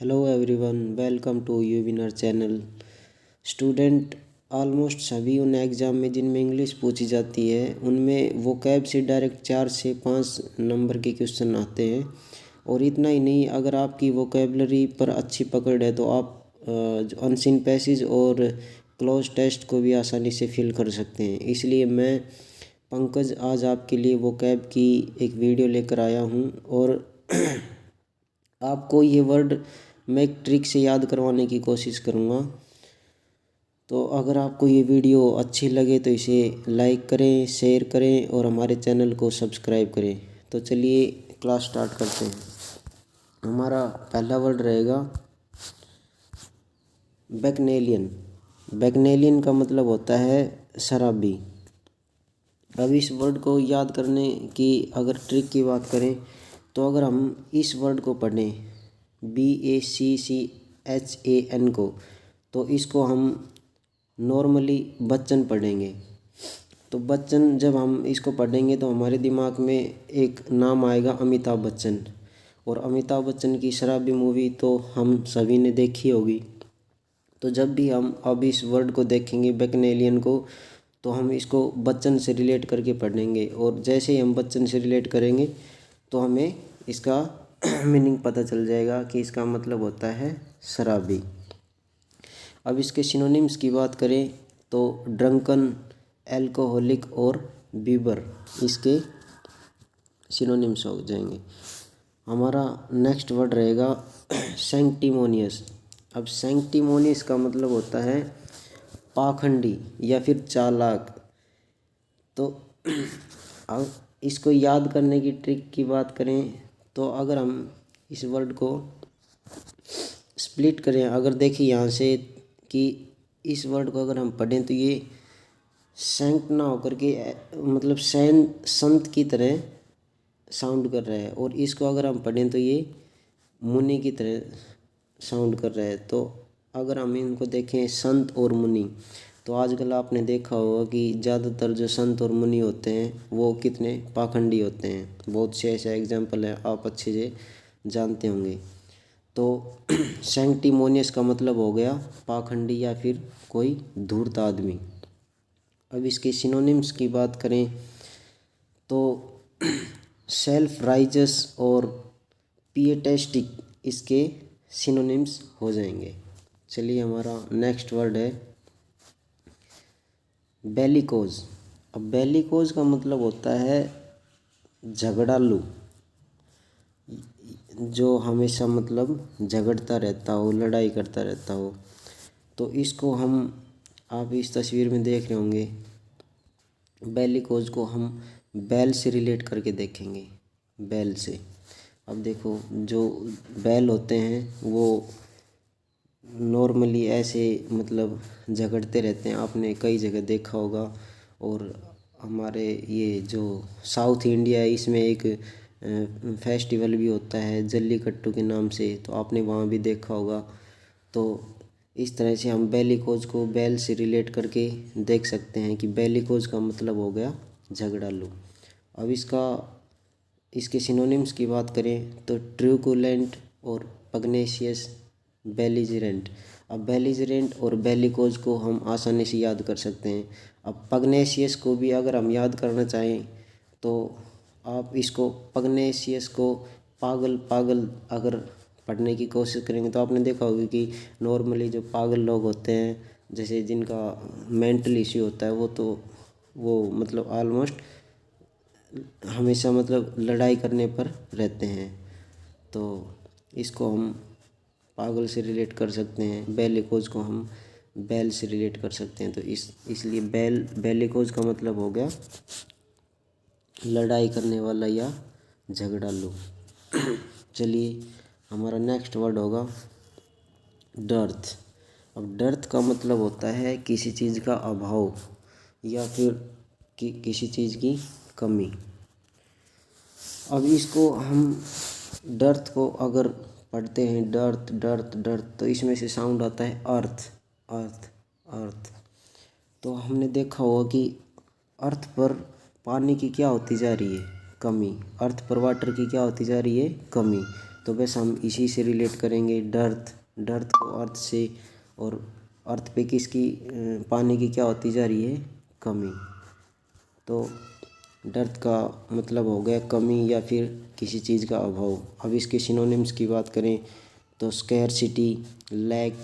Hello everyone, welcome to Uwinner channel. Student, almost सभी उन exam में जिनमें इंग्लिश पूछी जाती है उनमें वोकैब से डायरेक्ट 4 से 5 नंबर के क्वेश्चन आते हैं। और इतना ही नहीं, अगर आपकी वोकैबलरी पर अच्छी पकड़ है तो आप अनसीन पैसेज और क्लोज टेस्ट को भी आसानी से फिल कर सकते हैं। इसलिए मैं पंकज आज आपके लिए वोकैब की एक वीडियो लेकर आया हूँ और आपको ये वर्ड मैं एक ट्रिक से याद करवाने की कोशिश करूँगा। तो अगर आपको ये वीडियो अच्छी लगे तो इसे लाइक करें, शेयर करें और हमारे चैनल को सब्सक्राइब करें। तो चलिए क्लास स्टार्ट करते हैं। हमारा पहला वर्ड रहेगा बैकनेलियन। बैकनेलियन का मतलब होता है शराबी। अब इस वर्ड को याद करने की अगर ट्रिक की बात करें तो अगर हम इस वर्ड को पढ़ें BACCHAN को, तो इसको हम नॉर्मली बच्चन पढ़ेंगे। तो बच्चन जब हम इसको पढ़ेंगे तो हमारे दिमाग में एक नाम आएगा अमिताभ बच्चन। और अमिताभ बच्चन की शराबी मूवी तो हम सभी ने देखी होगी। तो जब भी हम अब इस वर्ड को देखेंगे बैकनेलियन को, तो हम इसको बच्चन से रिलेट करके पढ़ेंगे। और जैसे ही हम बच्चन से रिलेट करेंगे तो हमें इसका मीनिंग पता चल जाएगा कि इसका मतलब होता है शराबी। अब इसके सिनोनिम्स की बात करें तो ड्रंकन, एल्कोहलिक और बीबर इसके सिनोनिम्स हो जाएंगे। हमारा नेक्स्ट वर्ड रहेगा सैंक्टिमोनियस। अब सैंक्टिमोनियस का मतलब होता है पाखंडी या फिर चालाक। तो अब इसको याद करने की ट्रिक की बात करें तो अगर हम इस वर्ड को स्प्लिट करें, अगर देखिए यहाँ से कि इस वर्ड को अगर हम पढ़ें तो ये सैंक्ट ना होकर के मतलब संत की तरह साउंड कर रहा है। और इसको अगर हम पढ़ें तो ये मुनि की तरह साउंड कर रहा है। तो अगर हम इनको देखें संत और मुनि, तो आजकल आपने देखा होगा कि ज़्यादातर जो संत और मुनि होते हैं वो कितने पाखंडी होते हैं। बहुत से ऐसे एग्जाम्पल हैं, आप अच्छे से जानते होंगे। तो सैंक्टिमोनियस का मतलब हो गया पाखंडी या फिर कोई धूर्त आदमी। अब इसके सिनोनिम्स की बात करें तो सेल्फ राइजस और पिएटेस्टिक इसके सिनोनिम्स हो जाएंगे। चलिए हमारा नेक्स्ट वर्ड है बेलिकोज। अब बेलिकोज का मतलब होता है झगड़ालू, जो हमेशा मतलब झगड़ता रहता हो, लड़ाई करता रहता हो। तो इसको हम, आप इस तस्वीर में देख रहे होंगे, बेलिकोज को हम बैल से रिलेट करके देखेंगे। बैल से, अब देखो जो बैल होते हैं वो नॉर्मली ऐसे मतलब झगड़ते रहते हैं, आपने कई जगह देखा होगा। और हमारे ये जो साउथ इंडिया है इसमें एक फेस्टिवल भी होता है जल्लीकट्टू के नाम से, तो आपने वहाँ भी देखा होगा। तो इस तरह से हम बेलिकोज को बैल से रिलेट करके देख सकते हैं कि बेलिकोज का मतलब हो गया झगड़ालू। अब इसके सिनोनिम्स की बात करें तो ट्रूकुलेंट और पग्नेशियस, बेलिजरेंट। अब बेलिजरेंट और बेलिकोज को हम आसानी से याद कर सकते हैं। अब पग्नेशियस को भी अगर हम याद करना चाहें तो आप इसको पग्नेशियस को पागल पागल अगर पढ़ने की कोशिश करेंगे तो आपने देखा होगा कि नॉर्मली जो पागल लोग होते हैं, जैसे जिनका मेंटल इश्यू होता है, वो मतलब ऑलमोस्ट हमेशा मतलब लड़ाई करने पर रहते हैं। तो इसको हम पागल से रिलेट कर सकते हैं, बेलिकोज को हम बैल से रिलेट कर सकते हैं। तो इसलिए बेलिकोज का मतलब हो गया लड़ाई करने वाला या झगड़ालू। चलिए हमारा नेक्स्ट वर्ड होगा डर्थ। अब डर्थ का मतलब होता है किसी चीज़ का अभाव या फिर किसी चीज़ की कमी। अब इसको हम डर्थ को अगर पढ़ते हैं डर्थ डर्थ डर्थ, तो इसमें से साउंड आता है अर्थ अर्थ अर्थ। तो हमने देखा होगा कि अर्थ पर पानी की क्या होती जा रही है, कमी। अर्थ पर वाटर की क्या होती जा रही है, कमी। तो बस हम इसी से रिलेट करेंगे। डर्थ, डर्थ को अर्थ से, और अर्थ पे किसकी पानी की क्या होती जा रही है, कमी। तो डर्थ का मतलब हो गया कमी या फिर किसी चीज़ का अभाव। अब इसके सिनोनिम्स की बात करें तो स्कैरसिटी, लैक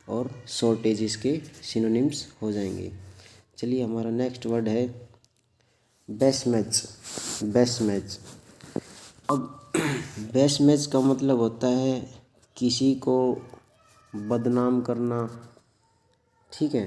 और शॉर्टेज इसके सिनोनिम्स हो जाएंगे। चलिए, हमारा नेक्स्ट वर्ड है बेस्ट मैच। Best match. अब बेस्ट मैच का मतलब होता है किसी को बदनाम करना, ठीक है।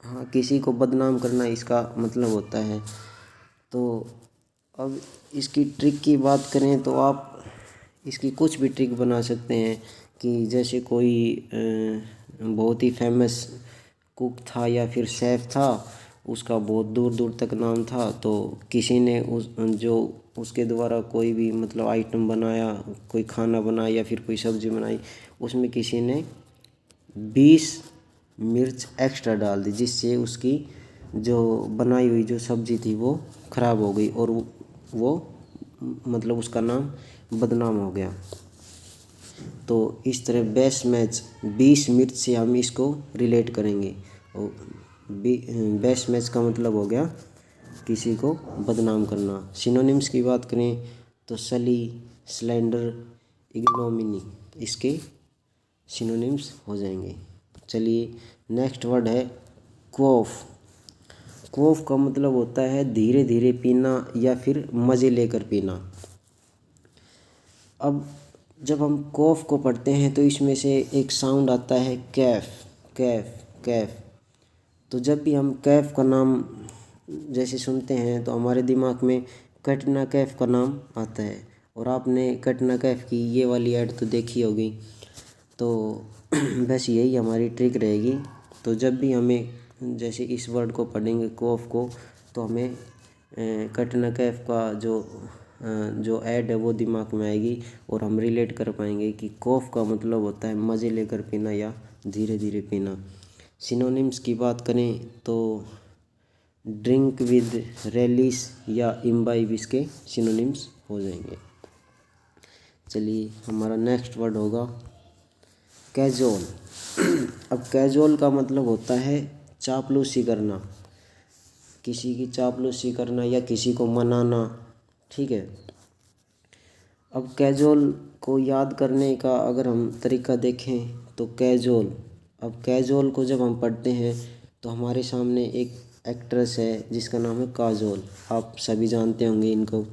हाँ, किसी को बदनाम करना इसका मतलब होता है। तो अब इसकी ट्रिक की बात करें तो आप इसकी कुछ भी ट्रिक बना सकते हैं कि जैसे कोई बहुत ही फेमस कुक था या फिर शेफ़ था, उसका बहुत दूर दूर तक नाम था, तो किसी ने उसके द्वारा कोई भी मतलब आइटम बनाया, कोई खाना बनाया या फिर कोई सब्ज़ी बनाई, उसमें किसी ने 20 मिर्च एक्स्ट्रा डाल दी, जिससे उसकी जो बनाई हुई जो सब्ज़ी थी वो ख़राब हो गई और वो मतलब उसका नाम बदनाम हो गया। तो इस तरह बेस्ट मैच 20 मिर्च से हम इसको रिलेट करेंगे। और बेस्ट मैच का मतलब हो गया किसी को बदनाम करना। सिनोनिम्स की बात करें तो सली, स्लेंडर, इग्नोमिनी इसके सिनोनिम्स हो जाएंगे। चलिए, नेक्स्ट वर्ड है क्वॉफ। क्वॉफ का मतलब होता है धीरे धीरे पीना या फिर मज़े लेकर पीना। अब जब हम कॉफ को पढ़ते हैं तो इसमें से एक साउंड आता है कैफ, कैफ, कैफ। तो जब भी हम कैफ का नाम जैसे सुनते हैं तो हमारे दिमाग में कैटरीना कैफ का नाम आता है। और आपने कैटरीना कैफ की ये वाली ऐड तो देखी होगी। तो बस यही हमारी ट्रिक रहेगी। तो जब भी हमें जैसे इस वर्ड को पढ़ेंगे कॉफ को, तो हमें कैटरीना कैफ का जो ऐड है वो दिमाग में आएगी और हम रिलेट कर पाएंगे कि कॉफ का मतलब होता है मज़े लेकर पीना या धीरे धीरे पीना। सिनोनिम्स की बात करें तो ड्रिंक विद रेलिश या इम्बाइब इसके सिनोनिम्स हो जाएंगे। चलिए, हमारा नेक्स्ट वर्ड होगा कैजुअल। अब कैजुअल का मतलब होता है चापलूसी करना, किसी की चापलूसी करना या किसी को मनाना, ठीक है। अब कैजुअल को याद करने का अगर हम तरीका देखें तो कैजुअल, अब कैजुअल को जब हम पढ़ते हैं तो हमारे सामने एक एक्ट्रेस है जिसका नाम है काजोल। आप सभी जानते होंगे इनको।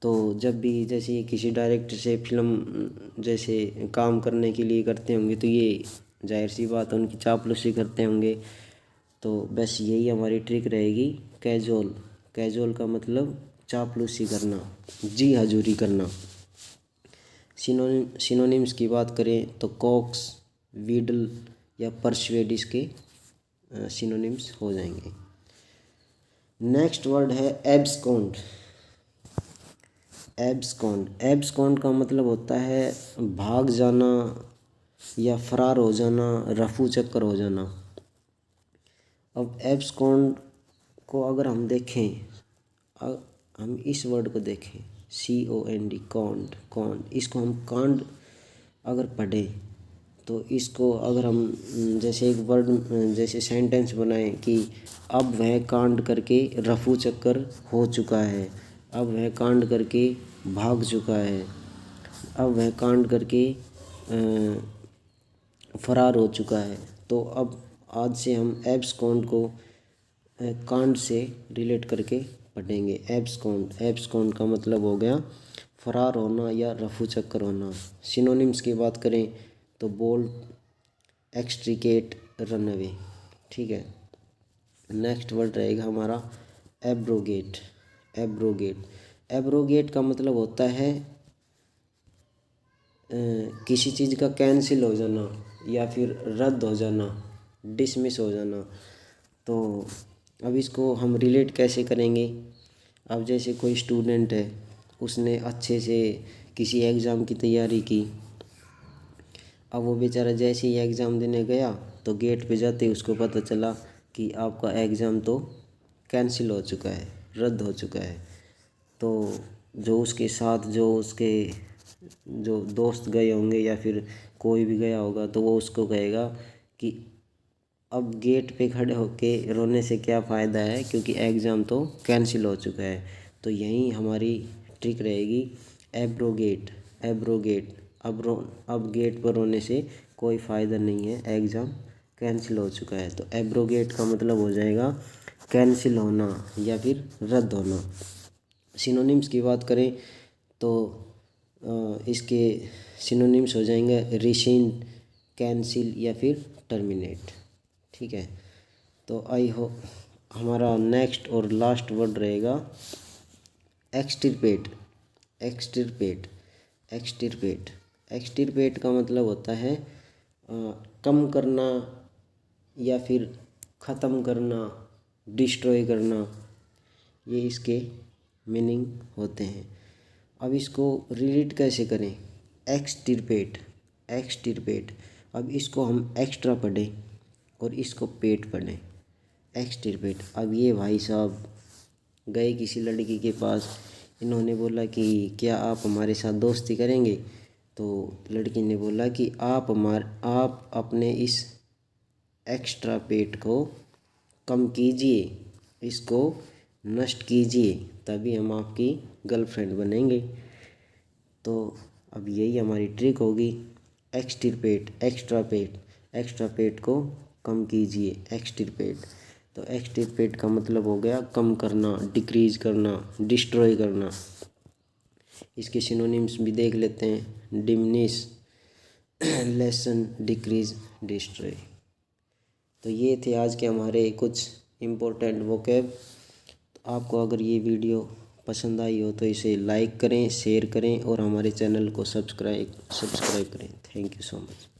तो जब भी जैसे किसी डायरेक्टर से फिल्म जैसे काम करने के लिए करते होंगे तो ये जाहिर सी बात है उनकी चापलूसी करते होंगे। तो बस यही हमारी ट्रिक रहेगी कैजुअल। कैजुअल का मतलब चापलूसी करना, जी हजूरी करना। सिनोनिम्स की बात करें तो कॉक्स, वीडल या परसुएड इसके सिनोनिम्स हो जाएंगे। नेक्स्ट वर्ड है एब्सकॉन्ड। एब्सकॉन्ड, एब्सकॉन्ड का मतलब होता है भाग जाना या फरार हो जाना, रफू चक्कर हो जाना। अब एब्सकॉन्ड को अगर हम देखें, हम इस वर्ड को देखें COND, कॉन्ड, कॉन्ड, इसको हम कांड अगर पढ़ें तो इसको अगर हम जैसे एक वर्ड जैसे सेंटेंस बनाएं कि अब वह कांड करके रफू चक्कर हो चुका है, अब वह कांड करके भाग चुका है, अब वह कांड करके फरार हो चुका है। तो अब आज से हम एब्सकॉन्ड को कांड से रिलेट करके पढ़ेंगे। एब्सकॉन्ड, एब्सकॉन्ड का मतलब हो गया फरार होना या रफू चक्कर होना। सिनोनिम्स की बात करें तो बोल्ड, एक्सट्रिकेट, रन अवे, ठीक है। नेक्स्ट वर्ड रहेगा हमारा एब्रोगेट। एब्रोगेट, एब्रोगेट का मतलब होता है किसी चीज़ का कैंसिल हो जाना या फिर रद्द हो जाना, डिसमिस हो जाना। तो अब इसको हम रिलेट कैसे करेंगे। अब जैसे कोई स्टूडेंट है, उसने अच्छे से किसी एग्ज़ाम की तैयारी की, अब वो बेचारा जैसे ही एग्ज़ाम देने गया तो गेट पे जाते ही उसको पता चला कि आपका एग्ज़ाम तो कैंसिल हो चुका है, रद्द हो चुका है। तो जो उसके साथ जो उसके जो दोस्त गए होंगे या फिर कोई भी गया होगा तो वो उसको कहेगा कि अब गेट पे खड़े होके रोने से क्या फ़ायदा है, क्योंकि एग्ज़ाम तो कैंसिल हो चुका है। तो यहीं हमारी ट्रिक रहेगी, एब्रोगेट। एब्रोगेट, अब गेट पर रोने से कोई फ़ायदा नहीं है, एग्ज़ाम कैंसिल हो चुका है। तो एब्रोगेट का मतलब हो जाएगा कैंसिल होना या फिर रद्द होना। सिनोनिम्स की बात करें तो इसके सिनोनिम्स हो जाएंगे रिसेंड, कैंसिल या फिर टर्मिनेट। ठीक है, तो आई होप हमारा नेक्स्ट और लास्ट वर्ड रहेगा एक्सटिरपेट। एक्सटिरपेट, एक्सटिरपेट, एक्सटिरपेट का मतलब होता है कम करना या फिर ख़त्म करना, डिस्ट्रॉय करना, ये इसके मीनिंग होते हैं। अब इसको रिलेट कैसे करें, एक्सटिरपेट, एक्सटिरपेट। अब इसको हम एक्स्ट्रा पढ़ें और इसको पेट पढ़ें, एक्सटिरपेट। अब ये भाई साहब गए किसी लड़की के पास, इन्होंने बोला कि क्या आप हमारे साथ दोस्ती करेंगे। तो लड़की ने बोला कि आप अपने इस एक्स्ट्रा पेट को कम कीजिए, इसको नष्ट कीजिए, तभी हम आपकी गर्लफ्रेंड बनेंगे। तो अब यही हमारी ट्रिक होगी, एक्सटिरपेट, एक्स्ट्रा पेट, एक्स्ट्रा पेट को कम कीजिए, एक्सटिरपेट। तो एक्सटिरपेट का मतलब हो गया कम करना, डिक्रीज करना, डिस्ट्रॉय करना। इसके सिनोनिम्स भी देख लेते हैं, डिमिनिश, लेसन, डिक्रीज, डिस्ट्रॉय। तो ये थे आज के हमारे कुछ इम्पोर्टेंट वोकैब। तो आपको अगर ये वीडियो पसंद आई हो तो इसे लाइक करें, शेयर करें और हमारे चैनल को सब्सक्राइब करें। Thank you so much.